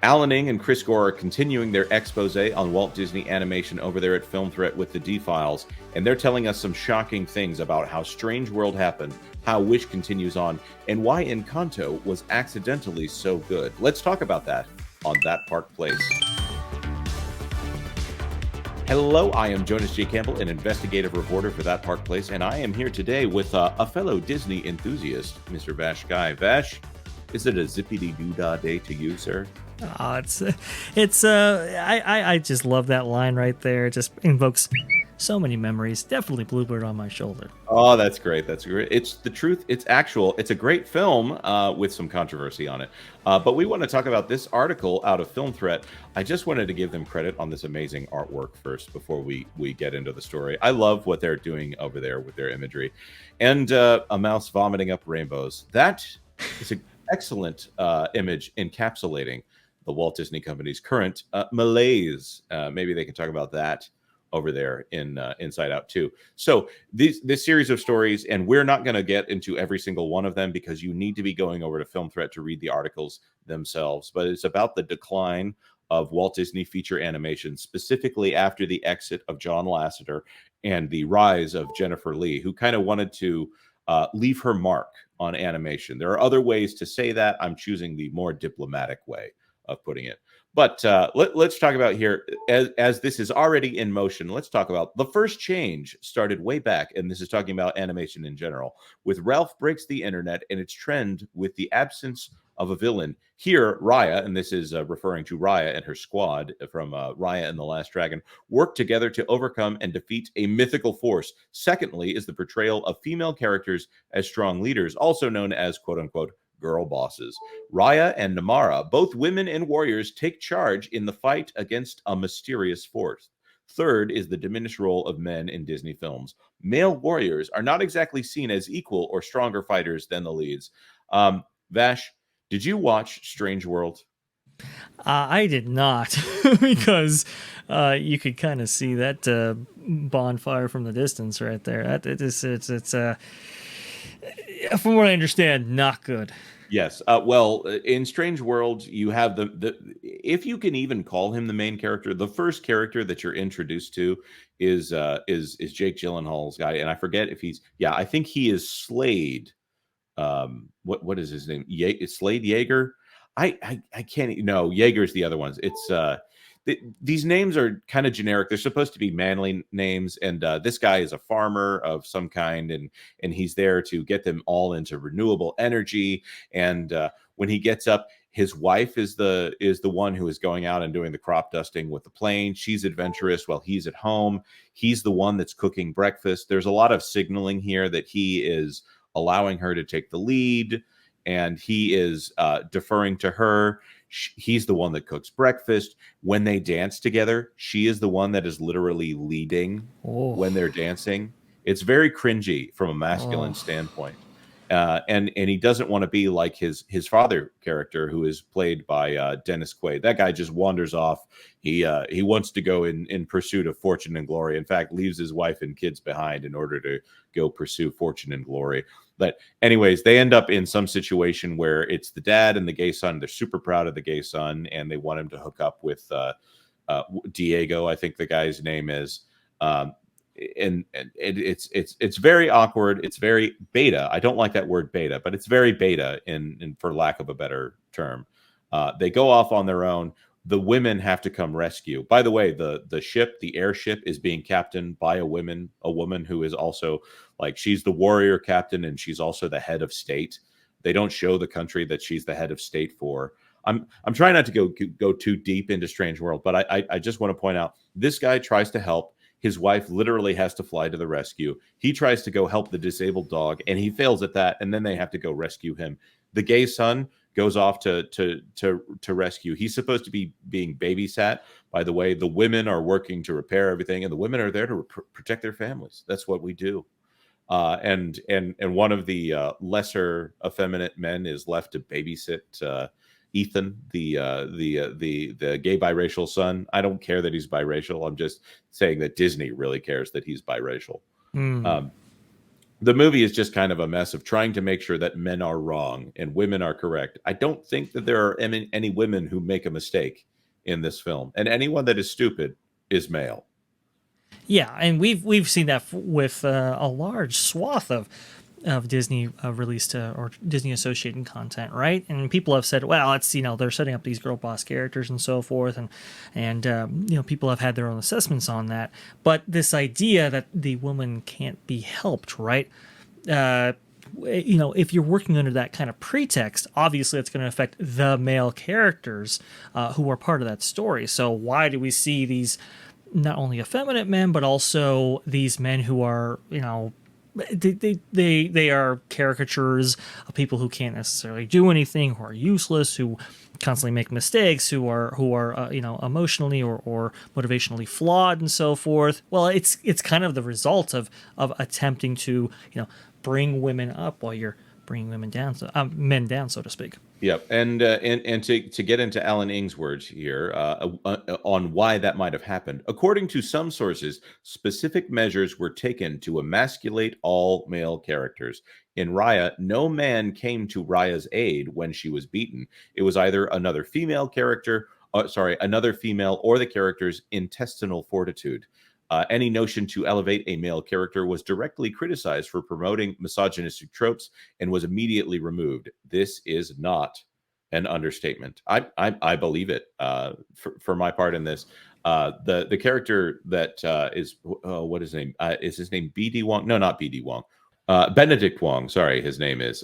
Alan Ing and Chris Gore are continuing their expose on Walt Disney Animation over there at Film Threat with the D-Files, and they're telling us some shocking things about how Strange World happened, how Wish continues on, and why Encanto was accidentally so good. Let's talk about that on That Park Place. Hello, I am Jonas J. Campbell, an investigative reporter for That Park Place, and I am here today with a fellow Disney enthusiast, Mr. Vash Sky. Vash, is it a zippity-doo-dah day to you, sir? Oh, I just love that line right there. It just invokes so many memories. Definitely Bluebird on my shoulder. Oh, that's great. That's great. It's the truth. It's actual. It's a great film with some controversy on it. But we want to talk about this article out of Film Threat. I just wanted to give them credit on this amazing artwork first before we get into the story. I love what they're doing over there with their imagery. And a mouse vomiting up rainbows. That is an excellent image encapsulating the Walt Disney Company's current malaise. Maybe they can talk about that over there in Inside Out too. So this series of stories, and we're not going to get into every single one of them because you need to be going over to Film Threat to read the articles themselves. But it's about the decline of Walt Disney feature animation, specifically after the exit of John Lasseter and the rise of Jennifer Lee, who kind of wanted to leave her mark on animation. There are other ways to say that. I'm choosing the more diplomatic way of putting it. But let's talk about here, as this is already in motion, let's talk about the first change started way back, and this is talking about animation in general, with Ralph Breaks the Internet and its trend with the absence of a villain. Here, Raya, and this is referring to Raya and her squad from Raya and the Last Dragon, work together to overcome and defeat a mythical force. Secondly is the portrayal of female characters as strong leaders, also known as quote-unquote girl bosses. Raya and Namara, both women and warriors, take charge in the fight against a mysterious force. Third is the diminished role of men in Disney films. Male warriors are not exactly seen as equal or stronger fighters than the leads. Vash, did you watch Strange World? I did not because you could kind of see that bonfire from the distance right there. It's from what I understand, not good. Yes. Well, in Strange World, you have the if you can even call him the main character, the first character that you're introduced to is Jake Gyllenhaal's guy, and I forget if I think he is Slade. What is his name? Slade Yeager. I can't. No, Yeager's the other ones. It's these names are kind of generic. They're supposed to be manly names, and this guy is a farmer of some kind, and he's there to get them all into renewable energy. And when he gets up, his wife is the one who is going out and doing the crop dusting with the plane. She's adventurous while he's at home. He's the one that's cooking breakfast. There's a lot of signaling here that he is allowing her to take the lead, and he is deferring to her. He's the one that cooks breakfast. When they dance together, she is the one that is literally leading when they're dancing. It's very cringy from a masculine standpoint. And he doesn't want to be like his father character, who is played by Dennis Quaid. That guy just wanders off. He wants to go in pursuit of fortune and glory. In fact, leaves his wife and kids behind in order to go pursue fortune and glory. But anyways, they end up in some situation where it's the dad and the gay son. They're super proud of the gay son, and they want him to hook up with Diego, I think the guy's name is. And it's very awkward. It's very beta. I don't like that word beta, but it's very beta in for lack of a better term. They go off on their own. The women have to come rescue. By the way, the airship is being captained by a woman who is also like, she's the warrior captain and she's also the head of state. They don't show the country that she's the head of state for. I'm trying not to go too deep into Strange World, but I just want to point out this guy tries to help. His wife literally has to fly to the rescue. He tries to go help the disabled dog, and he fails at that, and then they have to go rescue him. The gay son goes off to rescue. He's supposed to be being babysat. By the way, the women are working to repair everything, and the women are there to protect their families. That's what we do. And one of the lesser effeminate men is left to babysit Ethan, the gay biracial son. I don't care that he's biracial. I'm just saying that Disney really cares that he's biracial. The movie is just kind of a mess of trying to make sure that men are wrong and women are correct. I don't think that there are any women who make a mistake in this film, and anyone that is stupid is male. Yeah, and we've seen that with a large swath of Disney released or Disney associated content, right? And people have said, well, it's they're setting up these girl boss characters and so forth, and people have had their own assessments on that. But this idea that the woman can't be helped, right? If you're working under that kind of pretext, obviously it's going to affect the male characters who are part of that story. So why do we see these not only effeminate men, but also these men who are, they are caricatures of people who can't necessarily do anything, who are useless, who constantly make mistakes, who are emotionally or motivationally flawed and so forth. Well, it's kind of the result of attempting to bring women up while you're bringing women down, men down, so to speak. Yep, and to get into Alan Ng's words here on why that might have happened, according to some sources, specific measures were taken to emasculate all male characters. In Raya, no man came to Raya's aid when she was beaten. It was either another female character, another female, or the character's intestinal fortitude. Any notion to elevate a male character was directly criticized for promoting misogynistic tropes and was immediately removed. This is not an understatement. I believe it. For my part in this, the character that is what is his name? Is his name BD Wong? No, not BD Wong. Benedict Wong. Sorry, his name is.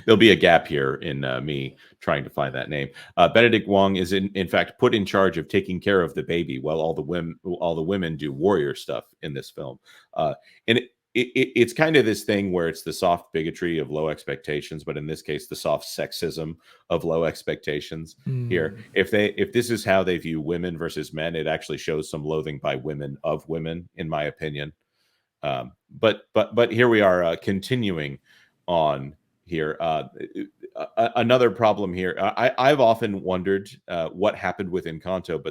There'll be a gap here in me trying to find that name. Benedict Wong is in fact put in charge of taking care of the baby while all the women do warrior stuff in this film. And it's kind of this thing where it's the soft bigotry of low expectations, but in this case, the soft sexism of low expectations. Here, if this is how they view women versus men, it actually shows some loathing by women of women, in my opinion. But here we are continuing on here. Another problem here. I've often wondered what happened with Encanto,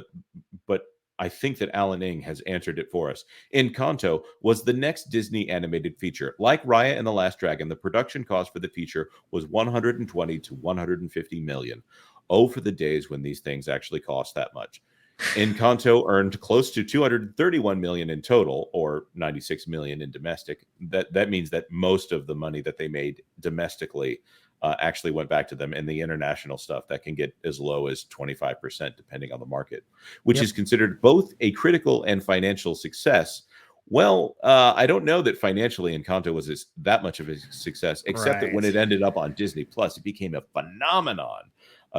but I think that Alan Ng has answered it for us. Encanto was the next Disney animated feature. Like Raya and the Last Dragon, the production cost for the feature was 120 to 150 million. Oh, for the days when these things actually cost that much. Encanto earned close to 231 million in total, or 96 million in domestic. That means that most of the money that they made domestically actually went back to them, and the international stuff that can get as low as 25% depending on the market, which is considered both a critical and financial success. Well, I don't know that financially Encanto was that much of a success, except that when it ended up on Disney Plus, it became a phenomenon.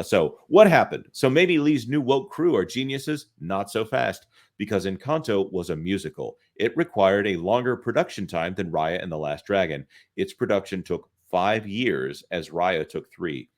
So what happened? So maybe Lee's new woke crew are geniuses? Not so fast, because Encanto was a musical. It required a longer production time than Raya and the Last Dragon. Its production took 5 years, as Raya took 3.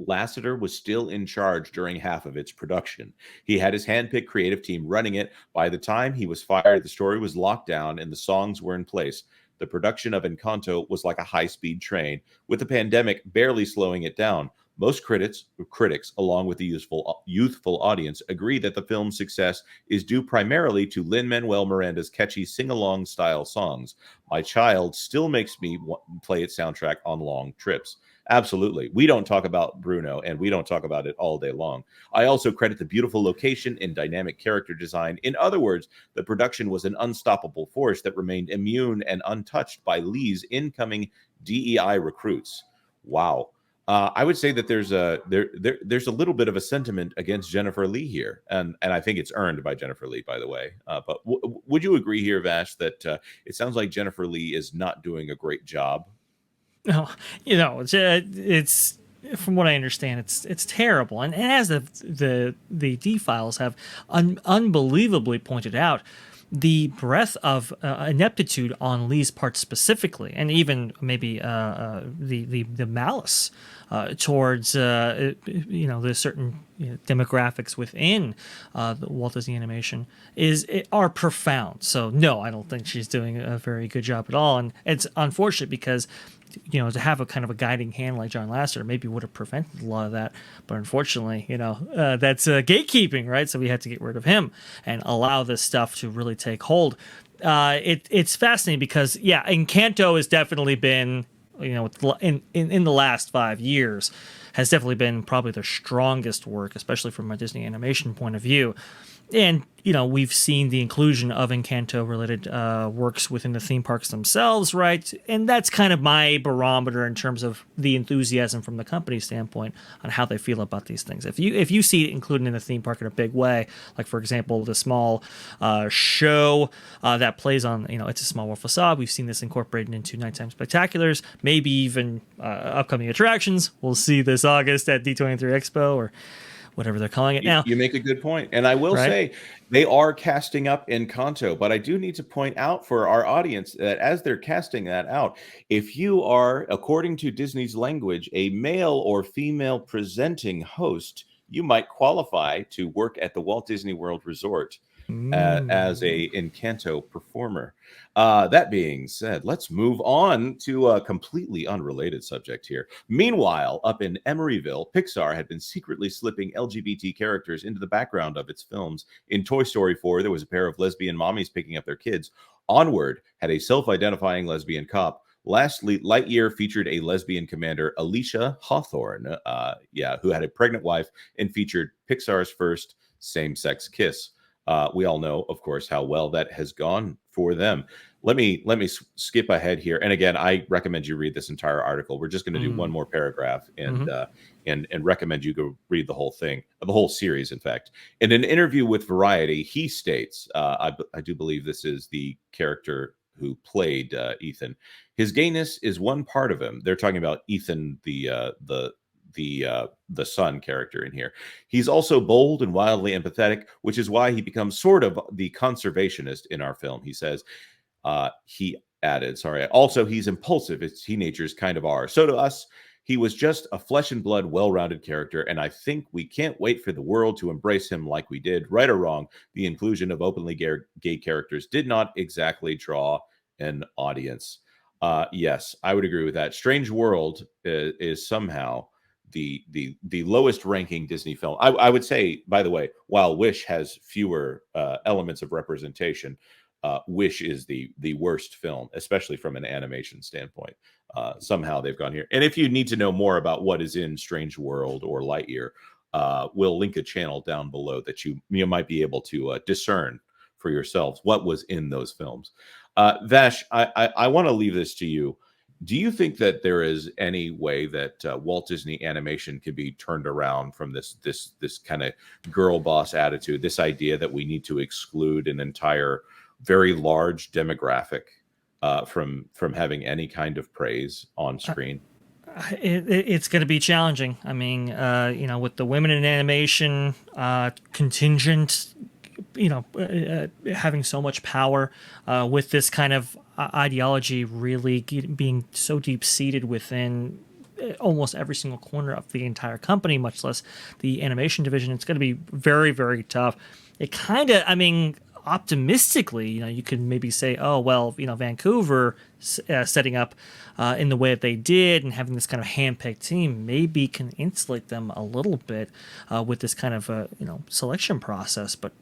Lasseter was still in charge during half of its production. He had his handpicked creative team running it. By the time he was fired, the story was locked down and the songs were in place. The production of Encanto was like a high-speed train, with the pandemic barely slowing it down. Most critics, along with the youthful audience, agree that the film's success is due primarily to Lin-Manuel Miranda's catchy sing-along style songs. My child still makes me play its soundtrack on long trips. Absolutely. We don't talk about Bruno, and we don't talk about it all day long. I also credit the beautiful location and dynamic character design. In other words, the production was an unstoppable force that remained immune and untouched by Lee's incoming DEI recruits. Wow. I would say that there's a little bit of a sentiment against Jennifer Lee here, and I think it's earned by Jennifer Lee, by the way. But would you agree here, Vash, that it sounds like Jennifer Lee is not doing a great job? No, it's from what I understand, it's terrible, and as the D files have unbelievably pointed out, the breadth of ineptitude on Lee's part specifically, and even maybe the malice towards the certain demographics within the Walt Disney Animation are profound. So no, I don't think she's doing a very good job at all, and it's unfortunate because to have a kind of a guiding hand like John Lasseter maybe would have prevented a lot of that. But unfortunately, that's gatekeeping, right? So we had to get rid of him and allow this stuff to really take hold. It's fascinating because, Encanto has definitely been, in the last 5 years, has definitely been probably their strongest work, especially from a Disney animation point of view. And, we've seen the inclusion of Encanto-related works within the theme parks themselves, right? And that's kind of my barometer in terms of the enthusiasm from the company standpoint on how they feel about these things. If you see it included in the theme park in a big way, like, for example, the small show that plays on, It's a Small World facade, we've seen this incorporated into Nighttime Spectaculars, maybe even upcoming attractions. We'll see this August at D23 Expo or whatever they're calling it now. You make a good point. And I will say they are casting up Encanto, but I do need to point out for our audience that as they're casting that out, if you are, according to Disney's language, a male or female presenting host, you might qualify to work at the Walt Disney World Resort as a Encanto performer. That being said, let's move on to a completely unrelated subject here. Meanwhile, up in Emeryville, Pixar had been secretly slipping LGBT characters into the background of its films. In Toy Story 4, there was a pair of lesbian mommies picking up their kids. Onward had a self-identifying lesbian cop. Lastly, Lightyear featured a lesbian commander, Alicia Hawthorne, who had a pregnant wife and featured Pixar's first same-sex kiss. We all know, of course, how well that has gone for them. Let me skip ahead here. And again, I recommend you read this entire article. We're just going to do one more paragraph and recommend you go read the whole thing, the whole series, in fact. In an interview with Variety, he states, I do believe this is the character who played Ethan. His gayness is one part of him. They're talking about Ethan, the son character in here. He's also bold and wildly empathetic, which is why he becomes sort of the conservationist in our film. He says, he added, also he's impulsive as teenagers kind of are. So to us, he was just a flesh and blood, well-rounded character, and I think we can't wait for the world to embrace him like we did. Right or wrong, the inclusion of openly gay characters did not exactly draw an audience. Yes, I would agree with that. Strange World is somehow the lowest ranking Disney film. I would say, by the way, while Wish has fewer elements of representation, Wish is the worst film, especially from an animation standpoint. Somehow they've gone here. And if you need to know more about what is in Strange World or Lightyear, we'll link a channel down below that you might be able to discern for yourselves what was in those films. Vash, I want to leave this to you. Do you think that there is any way that Walt Disney Animation can be turned around from this kind of girl boss attitude, this idea that we need to exclude an entire very large demographic from having any kind of praise on screen? It's going to be challenging. I mean, with the women in animation contingent, having so much power, with this kind of ideology really being so deep seated within almost every single corner of the entire company, much less the animation division, it's going to be very, very tough. It kind of, optimistically, you could maybe say, oh, well, Vancouver setting up in the way that they did and having this kind of hand-picked team maybe can insulate them a little bit with this kind of selection process. But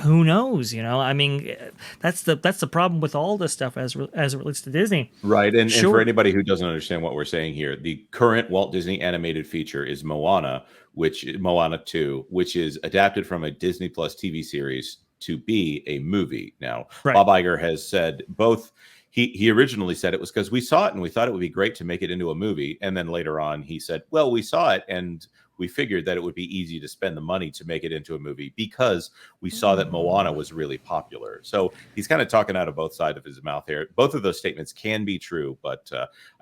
who knows? That's the problem with all this stuff as it relates to Disney. Right, and for anybody who doesn't understand what we're saying here, the current Walt Disney animated feature is Moana 2, which is adapted from a Disney Plus TV series to be a movie. Now, right. Bob Iger has said both. He originally said it was because we saw it and we thought it would be great to make it into a movie. And then later on, he said, well, we saw it and we figured that it would be easy to spend the money to make it into a movie because we saw that Moana was really popular. So he's kind of talking out of both sides of his mouth here. Both of those statements can be true, but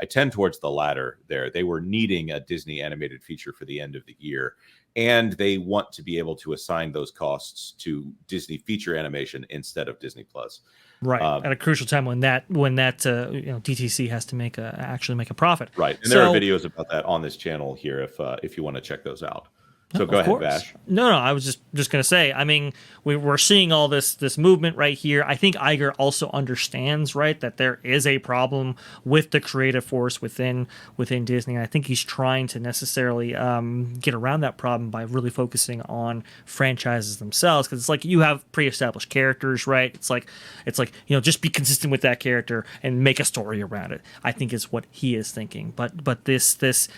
I tend towards the latter there. They were needing a Disney animated feature for the end of the year. and they want to be able to assign those costs to Disney feature animation instead of Disney Plus. Right, at a crucial time when that DTC has to actually make a profit. Right, and there are videos about that on this channel here if you want to check those out. So go ahead, Vash. No, I was just going to say, I mean, we're seeing all this movement right here. I think Iger also understands, right, that there is a problem with the creative force within Disney. And I think he's trying to necessarily get around that problem by really focusing on franchises themselves. Because it's like you have pre-established characters, right? It's like just be consistent with that character and make a story around it, I think is what he is thinking. But this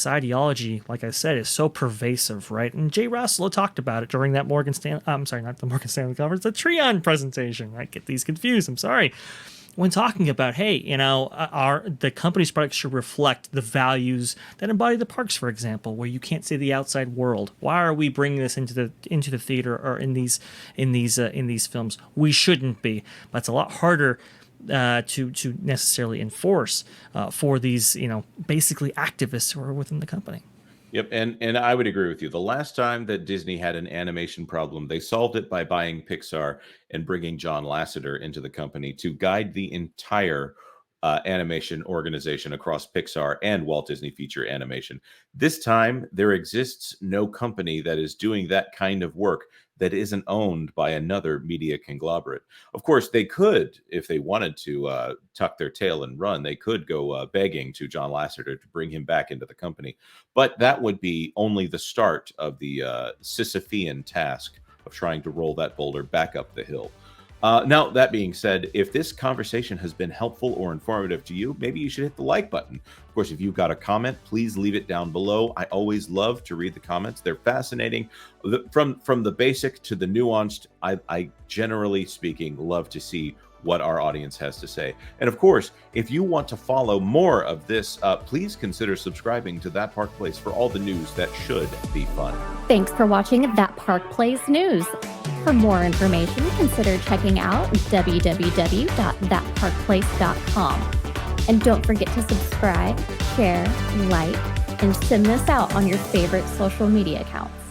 ideology, like I said, is so pervasive, right? And Jay Russell talked about it during that not the Morgan Stanley conference, the Treon presentation, right? Get these confused. I'm sorry. When talking about, hey, the company's products should reflect the values that embody the parks, for example, where you can't see the outside world. Why are we bringing this into the theater or in these films? We shouldn't be. That's a lot harder to necessarily enforce for these, basically activists who are within the company. Yep, and I would agree with you. The last time that Disney had an animation problem, they solved it by buying Pixar and bringing John Lasseter into the company to guide the entire animation organization across Pixar and Walt Disney Feature Animation. This time, there exists no company that is doing that kind of work that isn't owned by another media conglomerate. Of course, they could, if they wanted to tuck their tail and run, they could go begging to John Lasseter to bring him back into the company. But that would be only the start of the Sisyphean task of trying to roll that boulder back up the hill. Now, that being said, if this conversation has been helpful or informative to you, maybe you should hit the like button. Of course, if you've got a comment, please leave it down below. I always love to read the comments. They're fascinating. From the basic to the nuanced, I generally speaking, love to see what our audience has to say. And of course, if you want to follow more of this, please consider subscribing to That Park Place for all the news that should be fun. Thanks for watching That Park Place News. For more information, consider checking out www.thatparkplace.com. And don't forget to subscribe, share, like, and send this out on your favorite social media accounts.